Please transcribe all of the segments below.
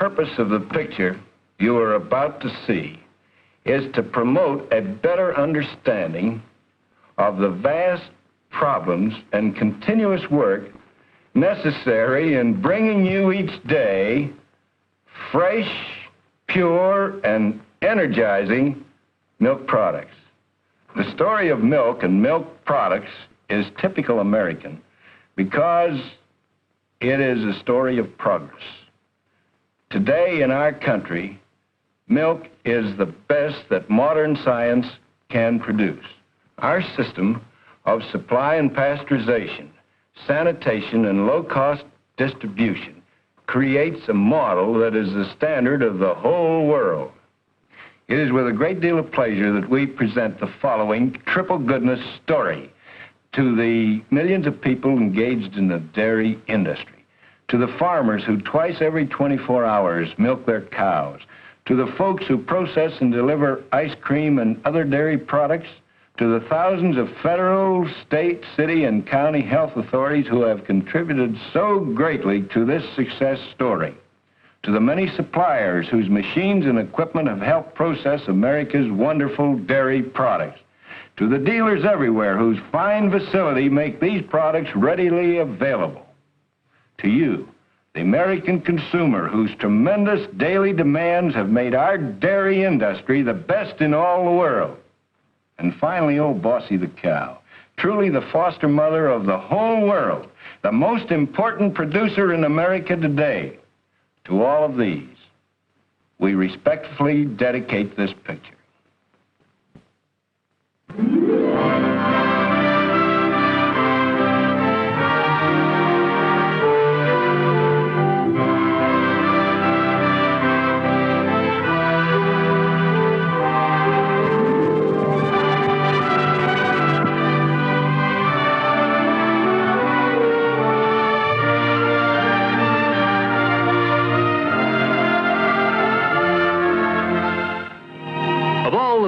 purpose of the picture you are about to see is to promote a better understanding of the vast problems and continuous work necessary in bringing you each day fresh, pure, and energizing milk products. The story of milk and milk products is typical American because it is a story of progress. Today in our country, milk is the best that modern science can produce. Our system of supply and pasteurization, sanitation, and low-cost distribution creates a model that is the standard of the whole world. It is with a great deal of pleasure that we present the following triple goodness story to the millions of people engaged in the dairy industry, to the farmers who twice every 24 hours milk their cows, to the folks who process and deliver ice cream and other dairy products, to the thousands of federal, state, city, and county health authorities who have contributed so greatly to this success story, to the many suppliers whose machines and equipment have helped process America's wonderful dairy products, to the dealers everywhere whose fine facility make these products readily available, to you, the American consumer whose tremendous daily demands have made our dairy industry the best in all the world. And finally, old Bossy the cow, truly the foster mother of the whole world, the most important producer in America today. To all of these, we respectfully dedicate this picture.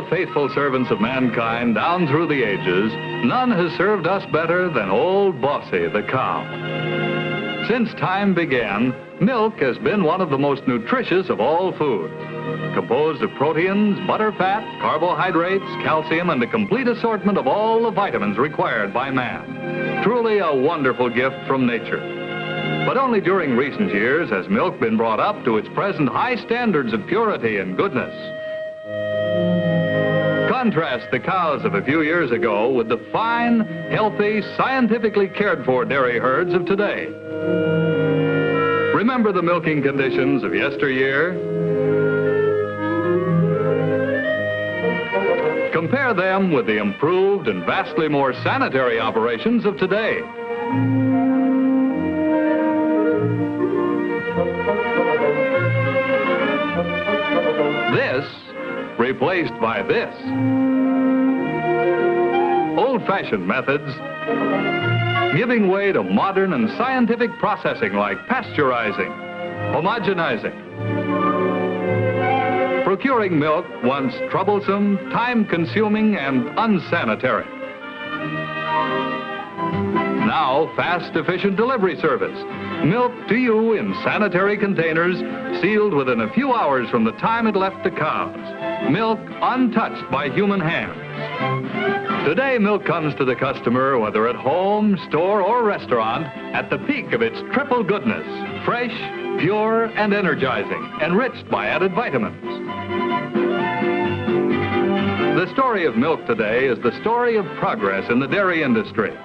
Faithful servants of mankind down through the ages, none has served us better than old Bossy the cow. Since time began, milk has been one of the most nutritious of all foods, composed of proteins, butter, fat, carbohydrates, calcium, and a complete assortment of all the vitamins required by man. Truly a wonderful gift from nature. But only during recent years has milk been brought up to its present high standards of purity and goodness. Contrast the cows of a few years ago with the fine, healthy, scientifically cared for dairy herds of today. Remember the milking conditions of yesteryear? Compare them with the improved and vastly more sanitary operations of today. This replaced by this. Old-fashioned methods giving way to modern and scientific processing like pasteurizing, homogenizing. Procuring milk once troublesome, time-consuming, and unsanitary. Now, fast, efficient delivery service. Milk to you in sanitary containers, sealed within a few hours from the time it left the cows. Milk untouched by human hands. Today, milk comes to the customer, whether at home, store, or restaurant, at the peak of its triple goodness, fresh, pure, and energizing, enriched by added vitamins. The story of milk today is the story of progress in the dairy industry,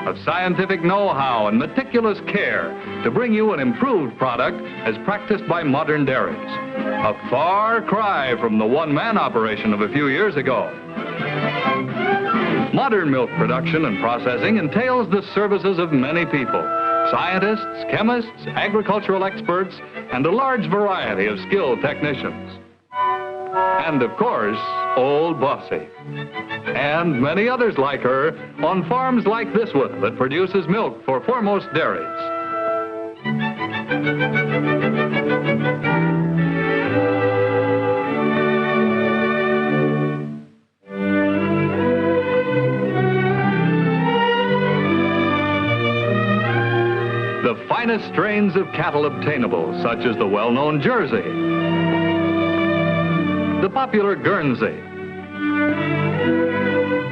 of scientific know-how and meticulous care to bring you an improved product as practiced by modern dairies. A far cry from the one-man operation of a few years ago. Modern milk production and processing entails the services of many people, scientists, chemists, agricultural experts, and a large variety of skilled technicians. And of course, old Bossy. And many others like her on farms like this one that produces milk for foremost dairies. The finest strains of cattle obtainable, such as the well-known Jersey, the popular Guernsey,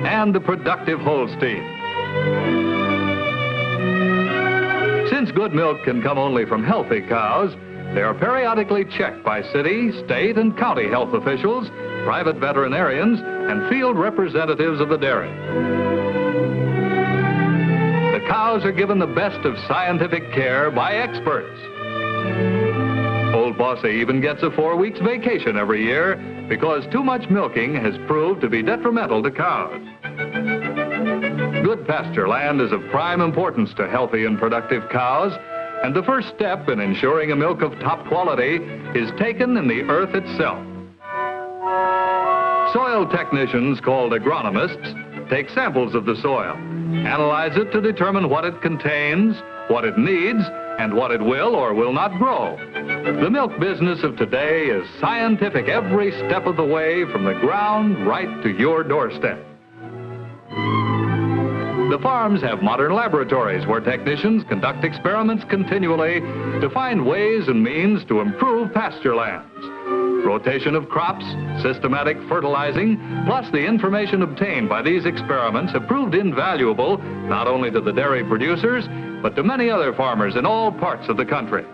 and the productive Holstein. Since good milk can come only from healthy cows, they are periodically checked by city, state, and county health officials, private veterinarians, and field representatives of the dairy. The cows are given the best of scientific care by experts. Old Bossy even gets a 4 weeks vacation every year because too much milking has proved to be detrimental to cows. Good pasture land is of prime importance to healthy and productive cows, and the first step in ensuring a milk of top quality is taken in the earth itself. Soil technicians, called agronomists, take samples of the soil, analyze it to determine what it contains, what it needs, and what it will or will not grow. The milk business of today is scientific every step of the way, from the ground right to your doorstep. The farms have modern laboratories where technicians conduct experiments continually to find ways and means to improve pasture lands. Rotation of crops, systematic fertilizing, plus the information obtained by these experiments have proved invaluable not only to the dairy producers, but to many other farmers in all parts of the country.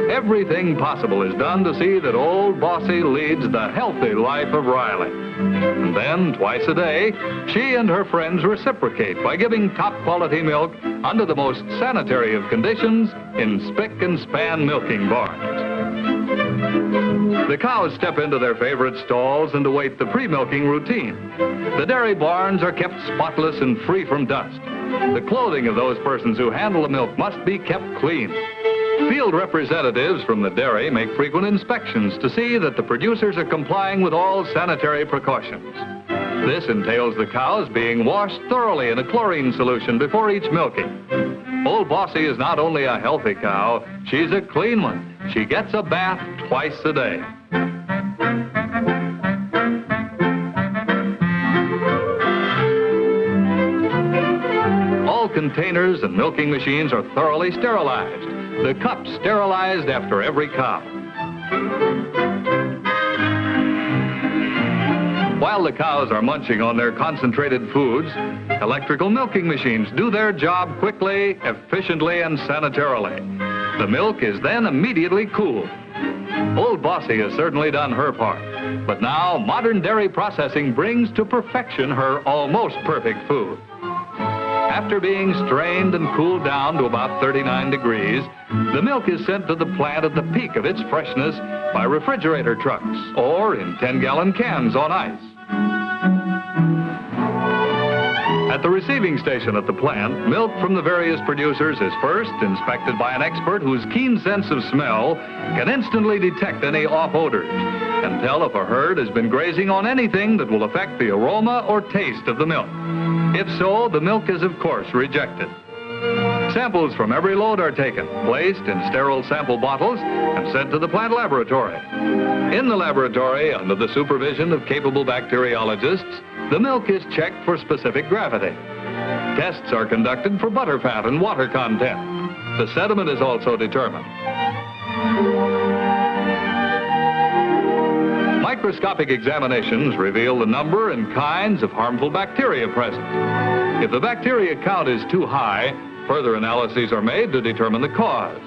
Everything possible is done to see that Old Bossy leads the healthy life of Riley. And then, twice a day, she and her friends reciprocate by giving top-quality milk under the most sanitary of conditions in spick and span milking barns. The cows step into their favorite stalls and await the pre-milking routine. The dairy barns are kept spotless and free from dust. The clothing of those persons who handle the milk must be kept clean. Field representatives from the dairy make frequent inspections to see that the producers are complying with all sanitary precautions. This entails the cows being washed thoroughly in a chlorine solution before each milking. Old Bossy is not only a healthy cow, she's a clean one. She gets a bath twice a day. All containers and milking machines are thoroughly sterilized. The cups sterilized after every cow. While the cows are munching on their concentrated foods, electrical milking machines do their job quickly, efficiently, and sanitarily. The milk is then immediately cooled. Old Bossy has certainly done her part, but now modern dairy processing brings to perfection her almost perfect food. After being strained and cooled down to about 39 degrees, the milk is sent to the plant at the peak of its freshness by refrigerator trucks or in 10-gallon cans on ice. At the receiving station at the plant, milk from the various producers is first inspected by an expert whose keen sense of smell can instantly detect any off odors and tell if a herd has been grazing on anything that will affect the aroma or taste of the milk. If so, the milk is, of course, rejected. Samples from every load are taken, placed in sterile sample bottles, and sent to the plant laboratory. In the laboratory, under the supervision of capable bacteriologists, the milk is checked for specific gravity. Tests are conducted for butterfat and water content. The sediment is also determined. Microscopic examinations reveal the number and kinds of harmful bacteria present. If the bacteria count is too high, further analyses are made to determine the cause.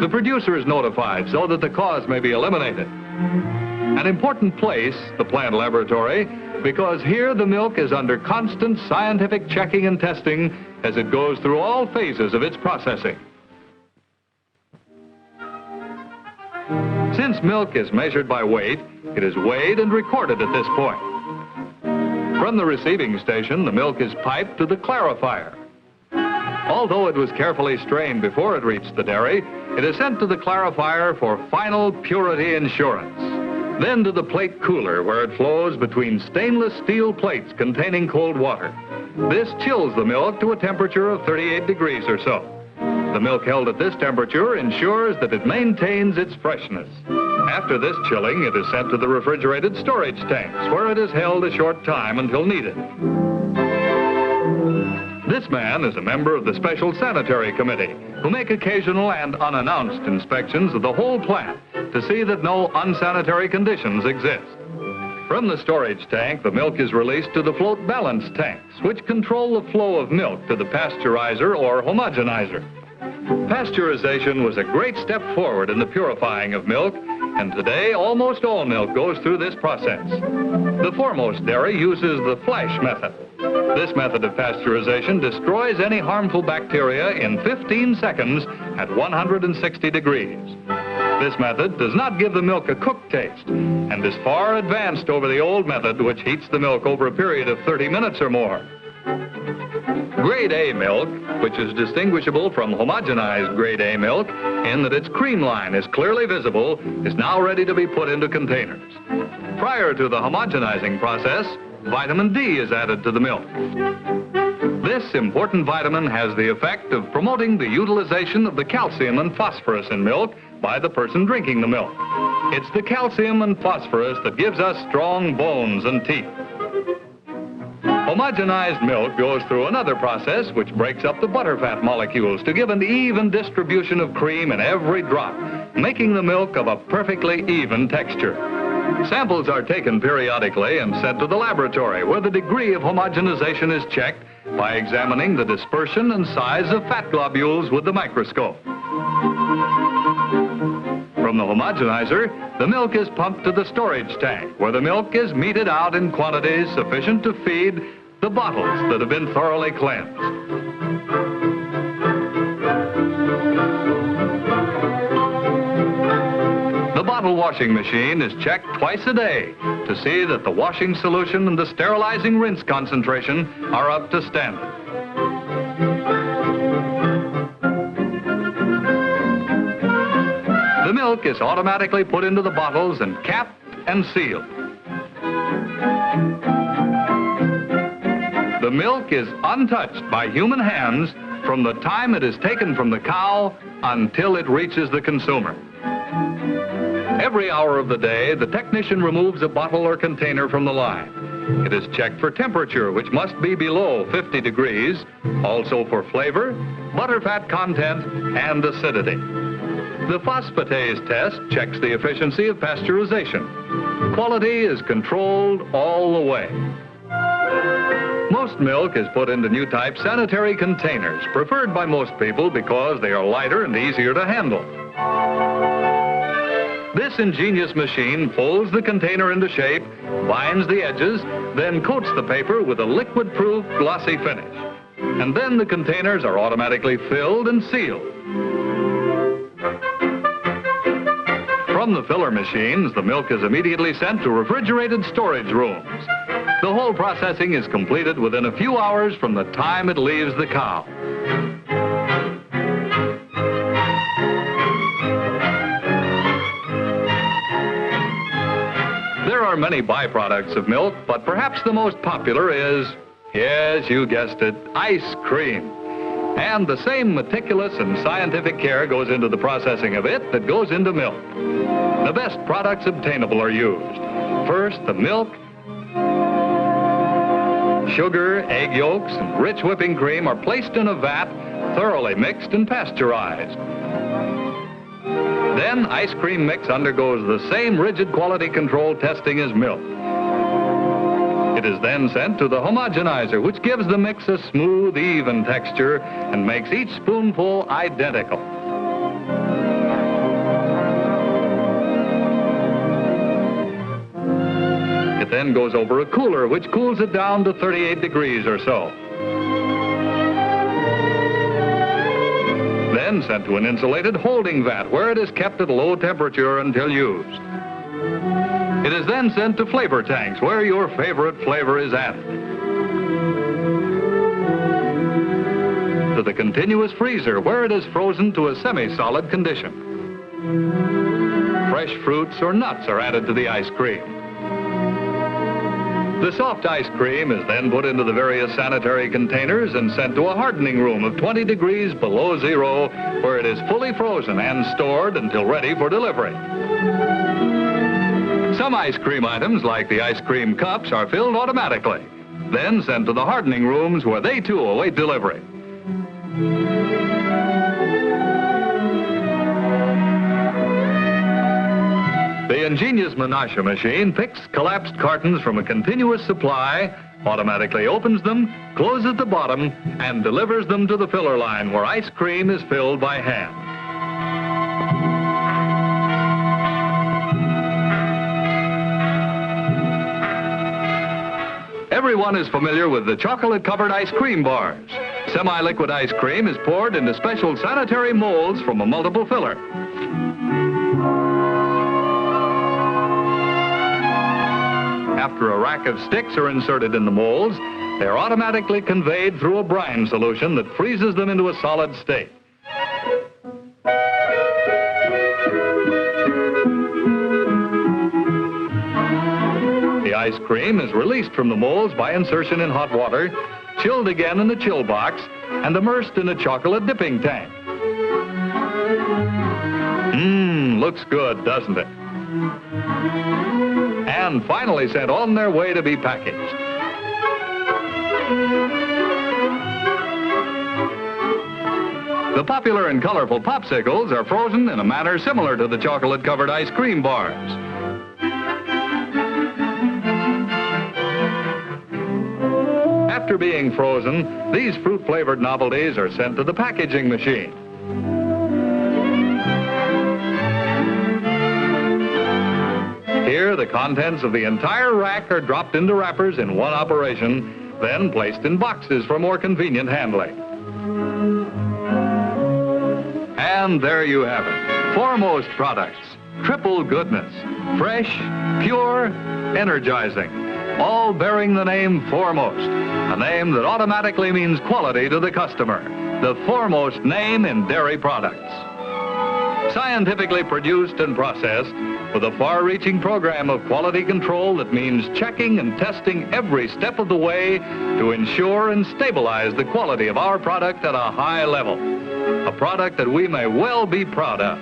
The producer is notified so that the cause may be eliminated. An important place, the plant laboratory, because here the milk is under constant scientific checking and testing as it goes through all phases of its processing. Since milk is measured by weight, it is weighed and recorded at this point. From the receiving station, the milk is piped to the clarifier. Although it was carefully strained before it reached the dairy, it is sent to the clarifier for final purity assurance. Then to the plate cooler, where it flows between stainless steel plates containing cold water. This chills the milk to a temperature of 38 degrees or so. The milk held at this temperature ensures that it maintains its freshness. After this chilling, it is sent to the refrigerated storage tanks, where it is held a short time until needed. This man is a member of the Special Sanitary Committee, who make occasional and unannounced inspections of the whole plant to see that no unsanitary conditions exist. From the storage tank, the milk is released to the float balance tanks, which control the flow of milk to the pasteurizer or homogenizer. Pasteurization was a great step forward in the purifying of milk, and today almost all milk goes through this process. The foremost dairy uses the flash method. This method of pasteurization destroys any harmful bacteria in 15 seconds at 160 degrees. This method does not give the milk a cooked taste and is far advanced over the old method, which heats the milk over a period of 30 minutes or more. Grade A milk, which is distinguishable from homogenized grade A milk in that its cream line is clearly visible, is now ready to be put into containers. Prior to the homogenizing process, vitamin D is added to the milk. This important vitamin has the effect of promoting the utilization of the calcium and phosphorus in milk by the person drinking the milk. It's the calcium and phosphorus that gives us strong bones and teeth. Homogenized milk goes through another process which breaks up the butterfat molecules to give an even distribution of cream in every drop, making the milk of a perfectly even texture. Samples are taken periodically and sent to the laboratory, where the degree of homogenization is checked by examining the dispersion and size of fat globules with the microscope. From the homogenizer, the milk is pumped to the storage tank, where the milk is meted out in quantities sufficient to feed the bottles that have been thoroughly cleansed. The bottle washing machine is checked twice a day to see that the washing solution and the sterilizing rinse concentration are up to standard. The milk is automatically put into the bottles and capped and sealed. The milk is untouched by human hands from the time it is taken from the cow until it reaches the consumer. Every hour of the day, the technician removes a bottle or container from the line. It is checked for temperature, which must be below 50 degrees, also for flavor, butterfat content, and acidity. The phosphatase test checks the efficiency of pasteurization. Quality is controlled all the way. Most milk is put into new type sanitary containers, preferred by most people because they are lighter and easier to handle. This ingenious machine folds the container into shape, binds the edges, then coats the paper with a liquid-proof glossy finish. And then the containers are automatically filled and sealed. From the filler machines, the milk is immediately sent to refrigerated storage rooms. The whole processing is completed within a few hours from the time it leaves the cow. There are many byproducts of milk, but perhaps the most popular is, yes, you guessed it, ice cream. And the same meticulous and scientific care goes into the processing of it that goes into milk. The best products obtainable are used. First, the milk, sugar, egg yolks, and rich whipping cream are placed in a vat, thoroughly mixed and pasteurized. Then, ice cream mix undergoes the same rigid quality control testing as milk. It is then sent to the homogenizer, which gives the mix a smooth, even texture and makes each spoonful identical. It then goes over a cooler, which cools it down to 38 degrees or so. Then sent to an insulated holding vat, where it is kept at low temperature until used. It is then sent to flavor tanks, where your favorite flavor is added. To the continuous freezer, where it is frozen to a semi-solid condition. Fresh fruits or nuts are added to the ice cream. The soft ice cream is then put into the various sanitary containers and sent to a hardening room of 20 degrees below zero, where it is fully frozen and stored until ready for delivery. Some ice cream items, like the ice cream cups, are filled automatically. then sent to the hardening rooms where they too await delivery. The ingenious Menasha machine picks collapsed cartons from a continuous supply, automatically opens them, closes the bottom, and delivers them to the filler line where ice cream is filled by hand. Everyone is familiar with the chocolate-covered ice cream bars. Semi-liquid ice cream is poured into special sanitary molds from a multiple filler. After a rack of sticks are inserted in the molds, they are automatically conveyed through a brine solution that freezes them into a solid state. The ice cream is released from the molds by insertion in hot water, chilled again in the chill box, and immersed in a chocolate dipping tank. Looks good, doesn't it? And finally sent on their way to be packaged. The popular and colorful popsicles are frozen in a manner similar to the chocolate-covered ice cream bars. After being frozen, these fruit-flavored novelties are sent to the packaging machine. Here, the contents of the entire rack are dropped into wrappers in one operation, then placed in boxes for more convenient handling. And there you have it. Foremost products. Triple goodness. Fresh, pure, energizing. All bearing the name Foremost, a name that automatically means quality to the customer. The foremost name in dairy products. Scientifically produced and processed with a far-reaching program of quality control that means checking and testing every step of the way to ensure and stabilize the quality of our product at a high level. A product that we may well be proud of.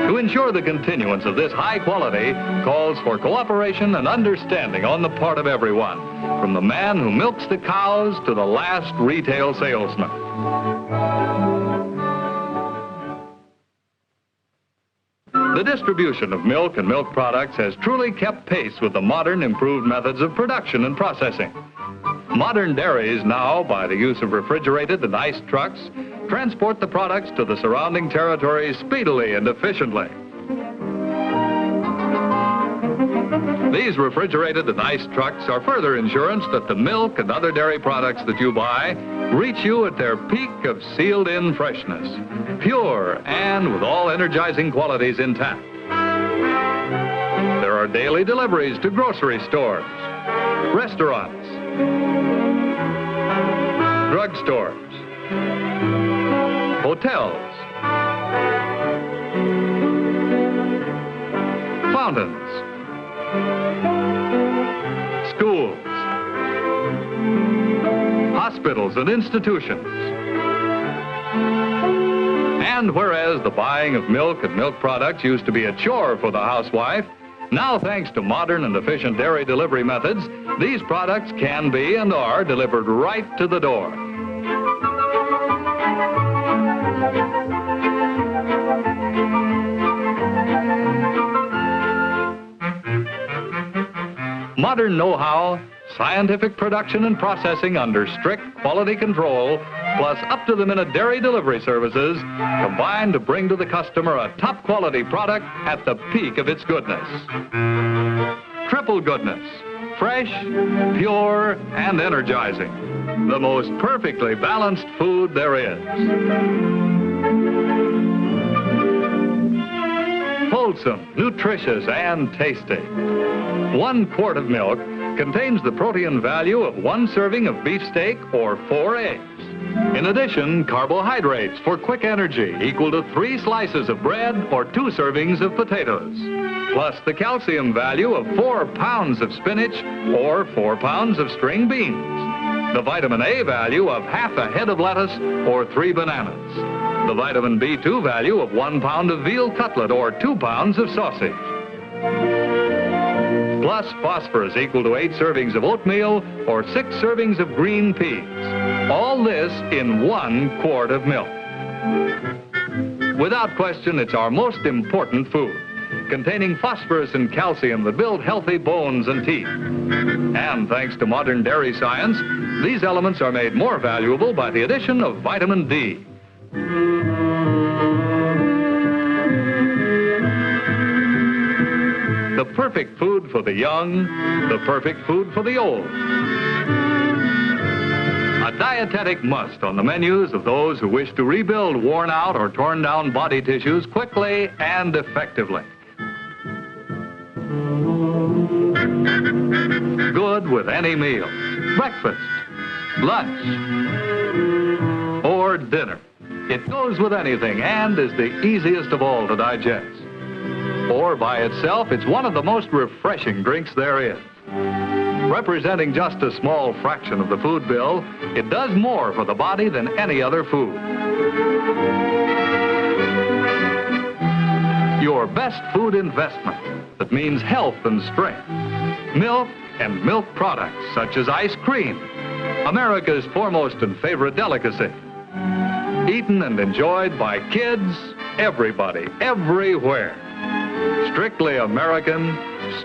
To ensure the continuance of this high quality calls for cooperation and understanding on the part of everyone, from the man who milks the cows to the last retail salesman. The distribution of milk and milk products has truly kept pace with the modern, improved methods of production and processing. Modern dairies now, by the use of refrigerated and iced trucks, transport the products to the surrounding territories speedily and efficiently. These refrigerated and iced trucks are further insurance that the milk and other dairy products that you buy reach you at their peak of sealed-in freshness, pure and with all energizing qualities intact. There are daily deliveries to grocery stores, restaurants, drugstores, hotels, fountains, schools, hospitals and institutions. And whereas the buying of milk and milk products used to be a chore for the housewife, now thanks to modern and efficient dairy delivery methods, these products can be and are delivered right to the door. Modern know-how, scientific production and processing under strict quality control, plus up-to-the-minute dairy delivery services, combine to bring to the customer a top-quality product at the peak of its goodness. Triple goodness, fresh, pure, and energizing. The most perfectly balanced food there is. Wholesome, nutritious, and tasty. 1 quart of milk contains the protein value of 1 serving of beefsteak or 4 eggs. In addition, carbohydrates for quick energy equal to 3 slices of bread or 2 servings of potatoes, plus the calcium value of 4 pounds of spinach or 4 pounds of string beans, the vitamin A value of half a head of lettuce or 3 bananas, the vitamin B2 value of 1 pound of veal cutlet or 2 pounds of sausage. plus phosphorus equal to 8 servings of oatmeal or 6 servings of green peas. All this in 1 quart of milk. Without question, it's our most important food, containing phosphorus and calcium that build healthy bones and teeth. And thanks to modern dairy science, these elements are made more valuable by the addition of vitamin D. The perfect food for the young, the perfect food for the old. A dietetic must on the menus of those who wish to rebuild worn out or torn down body tissues quickly and effectively. Good with any meal, breakfast, lunch, or dinner. It goes with anything and is the easiest of all to digest. Or by itself, it's one of the most refreshing drinks there is. Representing just a small fraction of the food bill, it does more for the body than any other food. Your best food investment that means health and strength. Milk and milk products such as ice cream, America's foremost and favorite delicacy. Eaten and enjoyed by kids, everybody, everywhere. Strictly American,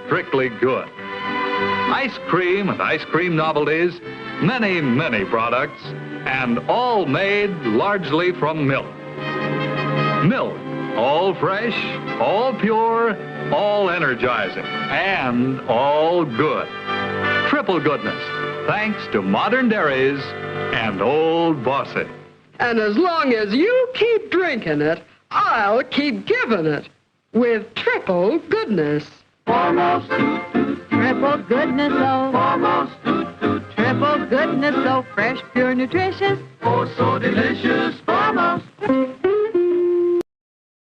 strictly good. Ice cream and ice cream novelties, many, many products, and all made largely from milk. Milk, all fresh, all pure, all energizing, and all good. Triple goodness, thanks to modern dairies and Old Bossy. And as long as you keep drinking it, I'll keep giving it with triple goodness. Foremost toot toot, triple goodness, oh. Foremost toot toot, triple goodness, oh. Fresh, pure, nutritious, oh, so delicious.